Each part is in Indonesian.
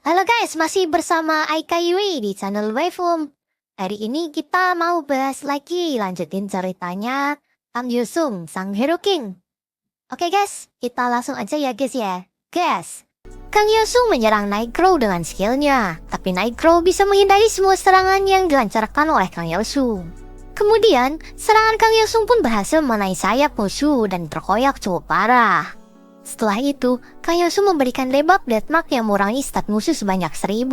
Halo guys, masih bersama Aika Yui di channel Waveform. Hari ini kita mau bahas lagi, lanjutin ceritanya Kang Yusung, sang Hero King. Oke guys, kita langsung aja ya guys ya. Guys, Kang Yusung menyerang Nightcrow dengan skillnya, tapi Nightcrow bisa menghindari semua serangan yang dilancarkan oleh Kang Yusung. Kemudian, serangan Kang Yusung pun berhasil mengenai sayap musuh dan terkoyak cukup parah. Setelah itu, Kang Yusung memberikan debuff Deathmark yang mengurangi stat musuh sebanyak 1000.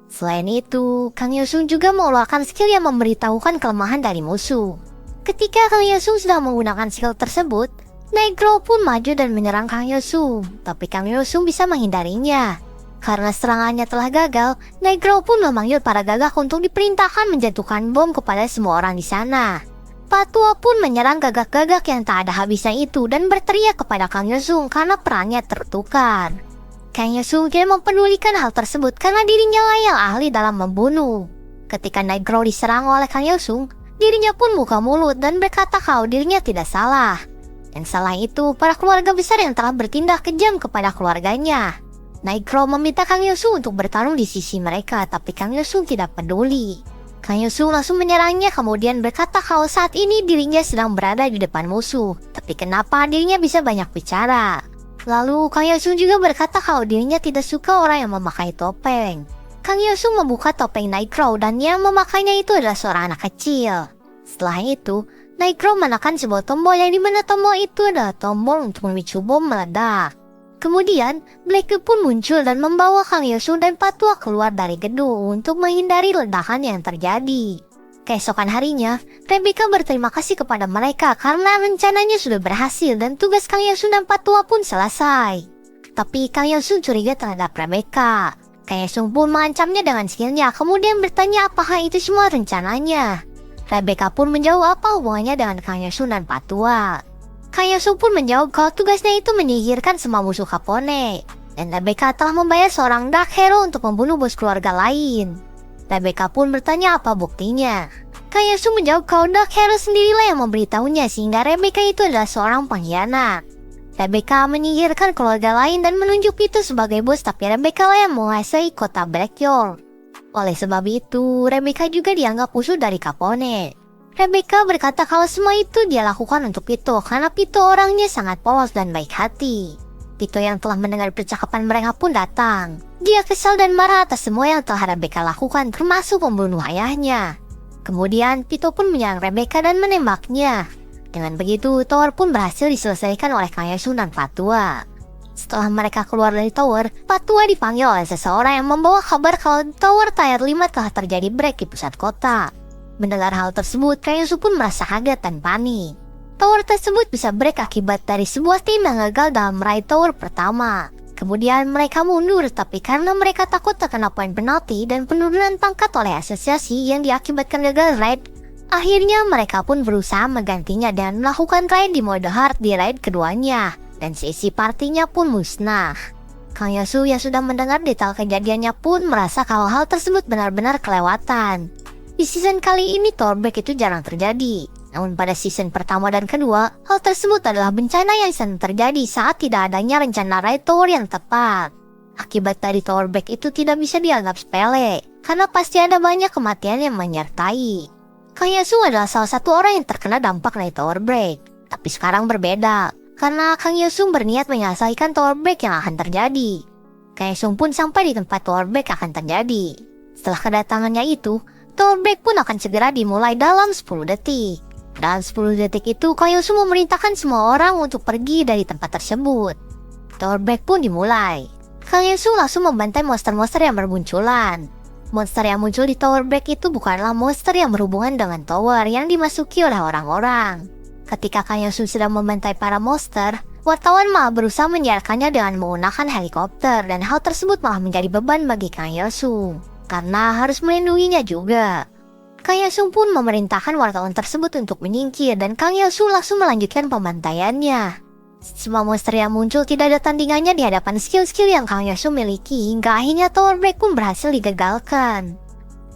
Selain itu, Kang Yusung juga mengeluarkan skill yang memberitahukan kelemahan dari musuh. Ketika Kang Yusung sudah menggunakan skill tersebut, Nightcrow pun maju dan menyerang Kang Yusung, tapi Kang Yusung bisa menghindarinya. Karena serangannya telah gagal, Nightcrow pun memanggil para gagak untuk diperintahkan menjatuhkan bom kepada semua orang di sana. Patua pun menyerang gagak-gagak yang tak ada habisnya itu dan berteriak kepada Kang Yusung karena perannya tertukar. Kang Yusung tidak mempedulikan hal tersebut karena dirinya lah yang ahli dalam membunuh. Ketika Nightcrow diserang oleh Kang Yusung, dirinya pun buka mulut dan berkata kalau dirinya tidak salah. Yang salah itu para keluarga besar yang telah bertindak kejam kepada keluarganya. Nightcrow meminta Kang Yusung untuk bertarung di sisi mereka, tapi Kang Yusung tidak peduli. Kang Yusung langsung menyerangnya kemudian berkata kalau saat ini dirinya sedang berada di depan musuh, tapi kenapa dirinya bisa banyak bicara. Lalu Kang Yusung juga berkata kalau dirinya tidak suka orang yang memakai topeng. Kang Yusung membuka topeng Nightcrow dan yang memakainya itu adalah seorang anak kecil. Setelah itu, Nightcrow menekan sebuah tombol yang dimana tombol itu adalah tombol untuk memicu bom meledak. Kemudian, Black Cube pun muncul dan membawa Kang Yusung dan Patua keluar dari gedung untuk menghindari ledakan yang terjadi. Keesokan harinya, Rebecca berterima kasih kepada mereka karena rencananya sudah berhasil dan tugas Kang Yusung dan Patua pun selesai. Tapi Kang Yusung curiga terhadap Rebecca. Kang Yusung pun mengancamnya dengan skillnya, kemudian bertanya apakah itu semua rencananya. Rebecca pun menjawab apa hubungannya dengan Kang Yusung dan Patua. Kang Yusung pun menjawab kalau tugasnya itu menyingkirkan semua musuh Capone. Dan Rebecca telah membayar seorang Dark Hero untuk membunuh bos keluarga lain. Rebecca pun bertanya apa buktinya. Kang Yusung menjawab kalau Dark Hero sendirilah yang memberitahunya sehingga Rebecca itu adalah seorang pengkhianat. Rebecca menyingkirkan keluarga lain dan menunjuk itu sebagai bos, tapi Rebecca lah yang menguasai kota Blackyork. Oleh sebab itu, Rebecca juga dianggap musuh dari Capone. Rebecca berkata kalau semua itu dia lakukan untuk Pito karena Pito orangnya sangat polos dan baik hati. Pito yang telah mendengar percakapan mereka pun datang. Dia kesal dan marah atas semua yang telah Rebecca lakukan termasuk membunuh ayahnya. Kemudian Pito pun menyerang Rebecca dan menembaknya. Dengan begitu tower pun berhasil diselesaikan oleh Kang Yusung dan Patua. Setelah mereka keluar dari tower, Patua dipanggil oleh seseorang yang membawa kabar kalau tower tier 5 telah terjadi break di pusat kota. Mendengar hal tersebut, Kang Yusung pun merasa kaget dan panik. Tower tersebut bisa break akibat dari sebuah tim yang gagal dalam meraih tower pertama. Kemudian mereka mundur, tapi karena mereka takut terkena poin penalti dan penurunan pangkat oleh asosiasi yang diakibatkan gagal raid, akhirnya mereka pun berusaha menggantinya dan melakukan raid di mode hard di raid keduanya, dan sesi partinya pun musnah. Kang Yusung yang sudah mendengar detail kejadiannya pun merasa kalau hal tersebut benar-benar kelewatan. Di season kali ini tower break itu jarang terjadi. Namun pada season pertama dan kedua, hal tersebut adalah bencana yang sering terjadi saat tidak adanya rencana raid tower yang tepat. Akibat dari tower break itu tidak bisa dianggap sepele, karena pasti ada banyak kematian yang menyertai. Kang Yusung adalah salah satu orang yang terkena dampak dari tower break. Tapi sekarang berbeda, karena Kang Yusung berniat menyelesaikan tower break yang akan terjadi. Kang Yusung pun sampai di tempat tower break akan terjadi. Setelah kedatangannya itu, tower break pun akan segera dimulai dalam 10 detik. Dalam 10 detik itu, Kang Yusung memerintahkan semua orang untuk pergi dari tempat tersebut. Tower break pun dimulai. Kang Yusung langsung membantai monster-monster yang bermunculan. Monster yang muncul di tower break itu bukanlah monster yang berhubungan dengan tower yang dimasuki oleh orang-orang. Ketika Kang Yusung sedang membantai para monster, wartawan malah berusaha menyiarkannya dengan menggunakan helikopter, dan hal tersebut malah menjadi beban bagi Kang Yusung karena harus melindunginya juga. Kang Yusung pun memerintahkan wartawan tersebut untuk menyingkir dan Kang Yusung langsung melanjutkan pembantaiannya. Semua monster yang muncul tidak ada tandingannya di hadapan skill-skill yang Kang Yusung miliki hingga akhirnya tower break pun berhasil digagalkan.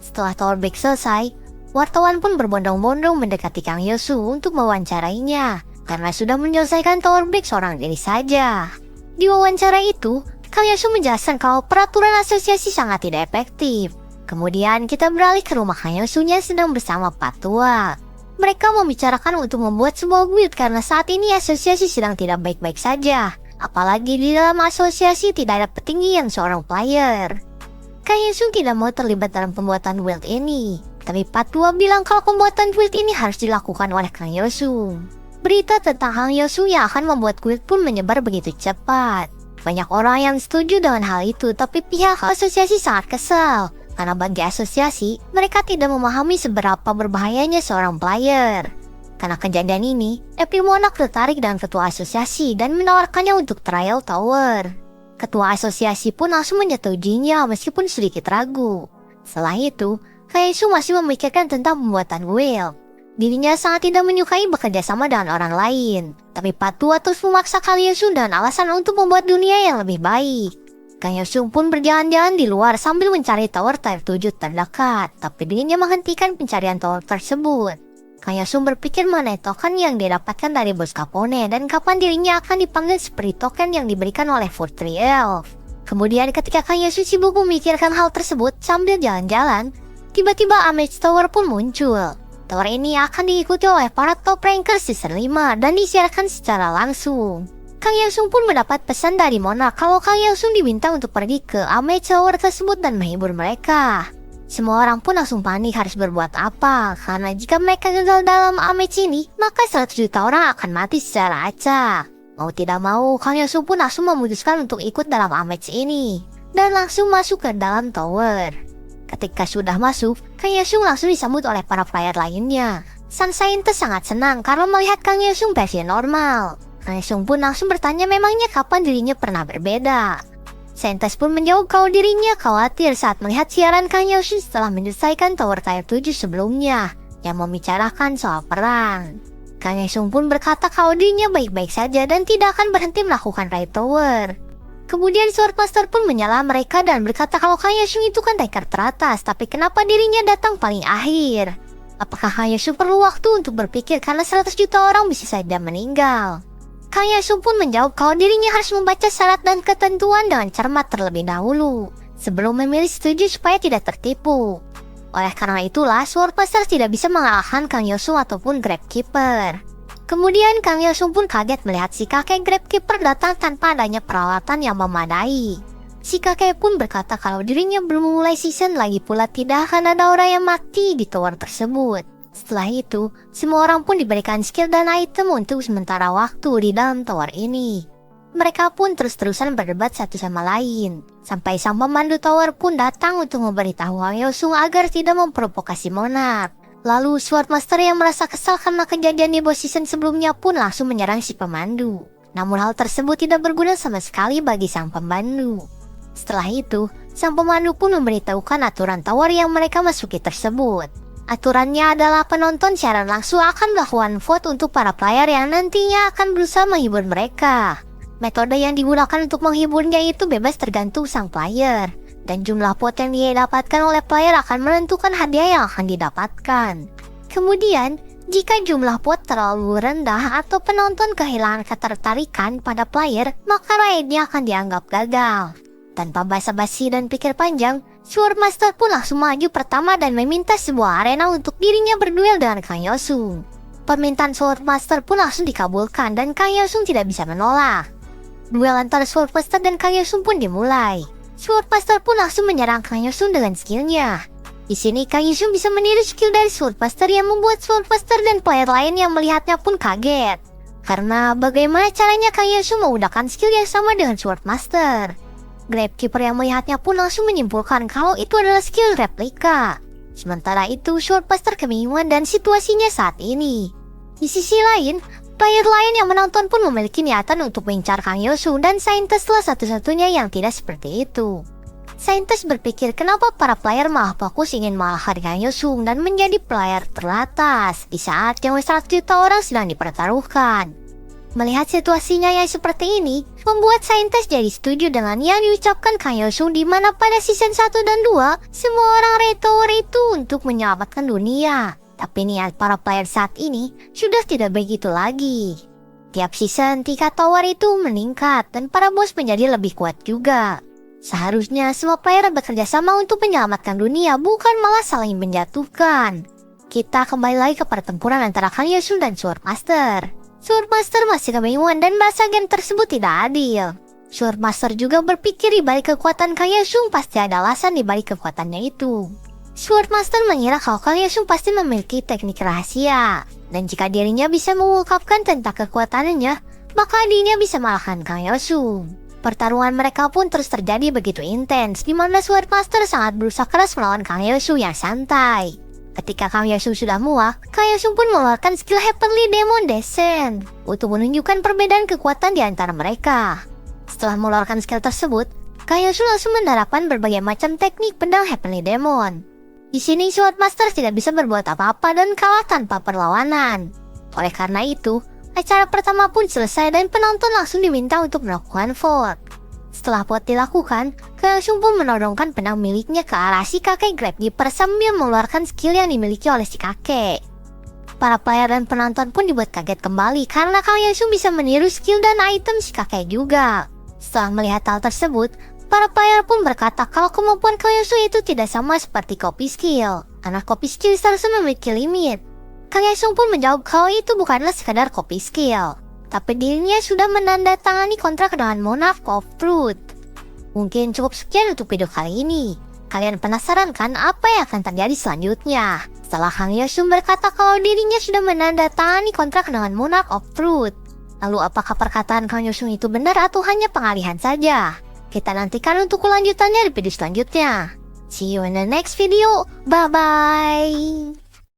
Setelah tower break selesai, wartawan pun berbondong-bondong mendekati Kang Yusung untuk mewawancarainya karena sudah menyelesaikan tower break seorang diri saja. Di wawancara itu, Kang Yosung menjelaskan kalau peraturan asosiasi sangat tidak efektif. Kemudian kita beralih ke rumah Kang Yosung yang sedang bersama Patua. Mereka membicarakan untuk membuat sebuah guild karena saat ini asosiasi sedang tidak baik-baik saja. Apalagi di dalam asosiasi tidak ada petinggian seorang player. Kang Yosung tidak mau terlibat dalam pembuatan guild ini. Tapi Patua bilang kalau pembuatan guild ini harus dilakukan oleh Kang Yosung. Berita tentang Kang Yosung yang akan membuat guild pun menyebar begitu cepat. Banyak orang yang setuju dengan hal itu, tapi pihak asosiasi sangat kesal. Karena bagi asosiasi, mereka tidak memahami seberapa berbahayanya seorang player. Karena kejadian ini, Epimonarch tertarik dengan ketua asosiasi dan menawarkannya untuk trial tower. Ketua asosiasi pun langsung menyetujuinya meskipun sedikit ragu. Setelah itu, Kang Yosung masih memikirkan tentang pembuatan guild. Dirinya sangat tidak menyukai bekerja sama dengan orang lain. Tapi Patua terus memaksa Kang Yosung dengan alasan untuk membuat dunia yang lebih baik. Kang Yosung pun berjalan-jalan di luar sambil mencari tower tier 7 terdekat. Tapi dirinya menghentikan pencarian tower tersebut. Kang Yosung berpikir mengenai token yang didapatkan dari bos Capone dan kapan dirinya akan dipanggil seperti token yang diberikan oleh Fortree Elf. Kemudian ketika Kang Yosung sibuk memikirkan hal tersebut sambil jalan-jalan, tiba-tiba Amage Tower pun muncul. Tower ini akan diikuti oleh para top ranker season 5 dan disiarkan secara langsung. Kang Yosung pun mendapat pesan dari Monarch kalau Kang Yosung diminta untuk pergi ke Amage Tower tersebut dan menghibur mereka. Semua orang pun langsung panik harus berbuat apa, karena jika mereka gagal dalam Amage ini, maka 100 juta orang akan mati secara acak. Mau tidak mau, Kang Yosung pun langsung memutuskan untuk ikut dalam Amage ini, dan langsung masuk ke dalam tower. Ketika sudah masuk, Kang Yosung langsung disambut oleh para player lainnya. Sang saintis sangat senang karena melihat Kang Yosung versi normal. Kang Yosung pun langsung bertanya memangnya kapan dirinya pernah berbeda. Saintis pun menjawab kalau dirinya khawatir saat melihat siaran Kang Yosung setelah menyelesaikan tower tier 7 sebelumnya, yang membicarakan soal perang. Kang Yosung pun berkata kalau dirinya baik-baik saja dan tidak akan berhenti melakukan raid tower. Kemudian Swordmaster pun menyala mereka dan berkata kalau Kang Yosung itu kan ranker teratas, tapi kenapa dirinya datang paling akhir? Apakah Kang Yosung perlu waktu untuk berpikir karena 100 juta orang bisa saja meninggal? Kang Yosung pun menjawab kalau dirinya harus membaca syarat dan ketentuan dengan cermat terlebih dahulu, sebelum memilih setuju supaya tidak tertipu. Oleh karena itulah, Swordmaster tidak bisa mengalahkan Kang Yosung ataupun Gravekeeper. Kemudian Kang Yosung pun kaget melihat si kakek Gravekeeper datang tanpa adanya peralatan yang memadai. Si kakek pun berkata kalau dirinya belum memulai season lagi pula tidak akan ada orang yang mati di tower tersebut. Setelah itu, semua orang pun diberikan skill dan item untuk sementara waktu di dalam tower ini. Mereka pun terus-terusan berdebat satu sama lain. Sampai sang pemandu tower pun datang untuk memberitahu Kang Yosung agar tidak memprovokasi Monarch. Lalu Swordmaster yang merasa kesal karena kejadian di boss season sebelumnya pun langsung menyerang si pemandu. Namun hal tersebut tidak berguna sama sekali bagi sang pemandu. Setelah itu, sang pemandu pun memberitahukan aturan tower yang mereka masuki tersebut. Aturannya adalah penonton siaran langsung akan melakukan vote untuk para player yang nantinya akan berusaha menghibur mereka. Metode yang digunakan untuk menghiburnya itu bebas tergantung sang player. Dan jumlah vote yang didapatkan oleh player akan menentukan hadiah yang akan didapatkan. Kemudian, jika jumlah vote terlalu rendah atau penonton kehilangan ketertarikan pada player, maka raidnya akan dianggap gagal. Tanpa basa-basi dan pikir panjang, Swordmaster pun langsung maju pertama dan meminta sebuah arena untuk dirinya berduel dengan Kang Yosung. Permintaan Swordmaster pun langsung dikabulkan dan Kang Yosung tidak bisa menolak. Duel antara Swordmaster dan Kang Yosung pun dimulai. Swordmaster pun langsung menyerang Kang Yosung dengan skillnya. Di sini Kang Yosung bisa meniru skill dari Swordmaster yang membuat Swordmaster dan player lain yang melihatnya pun kaget. Karena bagaimana caranya Kang Yosung menggunakan skill yang sama dengan Swordmaster. Gravekeeper yang melihatnya pun langsung menyimpulkan kalau itu adalah skill replika. Sementara itu Swordmaster kebingungan dan situasinya saat ini. Di sisi lain, player lain yang menonton pun memiliki niatan untuk mengincar Kang Yosung dan Saintis telah satu-satunya yang tidak seperti itu. Saintis berpikir kenapa para player malah fokus ingin mengalahkan Kang Yosung dan menjadi player teratas di saat yang 100 juta orang sedang dipertaruhkan. Melihat situasinya yang seperti ini, membuat Saintis jadi setuju dengan yang diucapkan Kang Yosung di mana pada season 1 dan 2, semua orang raid tower itu untuk menyelamatkan dunia. Tapi niat para player saat ini sudah tidak begitu lagi. Tiap season, tingkat tower itu meningkat dan para bos menjadi lebih kuat juga. Seharusnya semua player bekerja sama untuk menyelamatkan dunia, bukan malah saling menjatuhkan. Kita kembali lagi ke pertempuran antara Kang Yusung dan Swordmaster. Swordmaster masih kebingungan dan merasa game tersebut tidak adil. Swordmaster juga berpikir di balik kekuatan Kang Yusung pasti ada alasan di balik kekuatannya itu. Swordmaster mengira kalau Kang Yusung pasti memiliki teknik rahasia. Dan jika dirinya bisa mengungkapkan tentang kekuatannya, maka dirinya bisa mengalahkan Kang Yusung. Pertarungan mereka pun terus terjadi begitu intens, di mana Swordmaster sangat berusaha keras melawan Kang Yusung yang santai. Ketika Kang Yusung sudah muak, Kang Yusung pun mengeluarkan skill Heavenly Demon Descent untuk menunjukkan perbedaan kekuatan di antara mereka. Setelah mengeluarkan skill tersebut, Kang Yusung langsung menerapkan berbagai macam teknik pedang Heavenly Demon. Di sini Swordmaster tidak bisa berbuat apa-apa dan kalah tanpa perlawanan. Oleh karena itu, acara pertama pun selesai dan penonton langsung diminta untuk melakukan vote. Setelah vote dilakukan, Kang Yusung pun menodongkan pedang miliknya ke arah si kakek Gravekeeper sambil mengeluarkan skill yang dimiliki oleh si kakek. Para player dan penonton pun dibuat kaget kembali karena Kang Yusung bisa meniru skill dan item si kakek juga. Setelah melihat hal tersebut, para player pun berkata kalau kemampuan Kang Yusung itu tidak sama seperti copy skill. Karena copy skill seharusnya memiliki limit. Kang Yusung pun menjawab kalau itu bukanlah sekadar copy skill, tapi dirinya sudah menandatangani kontrak dengan Monarch of Truth. Mungkin cukup sekian untuk video kali ini. Kalian penasaran kan apa yang akan terjadi selanjutnya? Setelah Kang Yusung berkata kalau dirinya sudah menandatangani kontrak dengan Monarch of Truth, lalu apakah perkataan Kang Yusung itu benar atau hanya pengalihan saja? Kita nantikan untuk kelanjutannya di video selanjutnya. See you in the next video. Bye-bye.